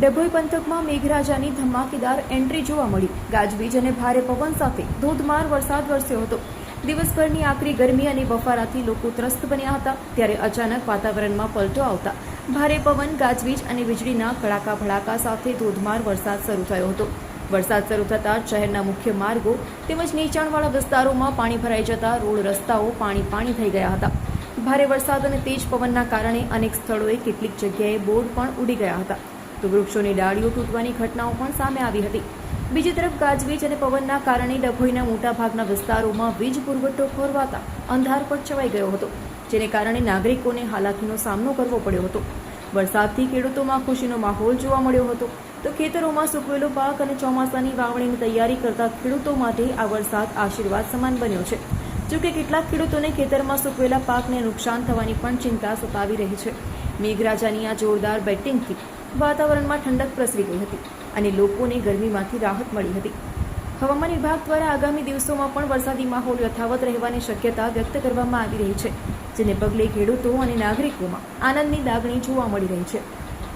ડભોઈ પંથકમાં મેઘરાજાની ધમાકેદાર એન્ટ્રી જોવા મળી। ગાજવીજ અને ભારે પવન સાથે ધોધમાર વરસાદ વરસ્યો હતો। દિવસભરની આકરી ગરમી અને બફારાથી લોકો ત્રસ્ત બન્યા હતા। ત્યારે અચાનક વાતાવરણમાં પલટો આવતા ભારે પવન, ગાજવીજ અને વીજળીના કડાકા ભડાકા સાથે ધોધમાર વરસાદ શરૂ થયો હતો। વરસાદ શરૂ થતાં શહેરના મુખ્ય માર્ગો તેમજ નીચાણવાળા વિસ્તારોમાં પાણી ભરાઈ જતા રોડ રસ્તાઓ પાણી થઈ ગયા હતા। ભારે વરસાદ અને તેજ પવનના કારણે અનેક સ્થળોએ કેટલીક જગ્યાએ બોર્ડ પણ ઉડી ગયા હતા, તો વૃક્ષોની ડાળીઓ તૂટવાની ઘટનાઓ પણ સામે આવી હતી। બીજી તરફ ગાજવીજ અને પવનના કારણે ડભોઈના મોટાભાગના વિસ્તારોમાં વીજ પુરવઠો ખોરવાતા અંધારપટ છવાઈ ગયો હતો, જેને કારણે નાગરિકોને હાલાકીનો સામનો કરવો પડ્યો હતો। વરસાદથી ખેડૂતોમાં ખુશીનો માહોલ જોવા મળ્યો હતો, તો ખેતરોમાં સૂકવેલો પાક અને ચોમાસાની વાવણીની તૈયારી કરતા ખેડૂતો માટે આ વરસાદ આશીર્વાદ સમાન બન્યો છે। જોકે કેટલાક ખેડૂતોને ખેતરમાં સૂકવેલા પાકને નુકસાન થવાની પણ ચિંતા સતાવી રહી છે। મેઘરાજાની આ જોરદાર બેટિંગથી વાતાવરણમાં ઠંડક પ્રસરી ગઈ હતી અને લોકોને ગરમીમાંથી રાહત મળી હતી। હવામાન વિભાગ દ્વારા આગામી દિવસોમાં પણ વરસાદી માહોલ યથાવત રહેવાની શક્યતા વ્યક્ત કરવામાં આવી રહી છે, જેને પગલે ખેડૂતો અને નાગરિકોમાં આનંદની લાગણી જોવા મળી રહી છે।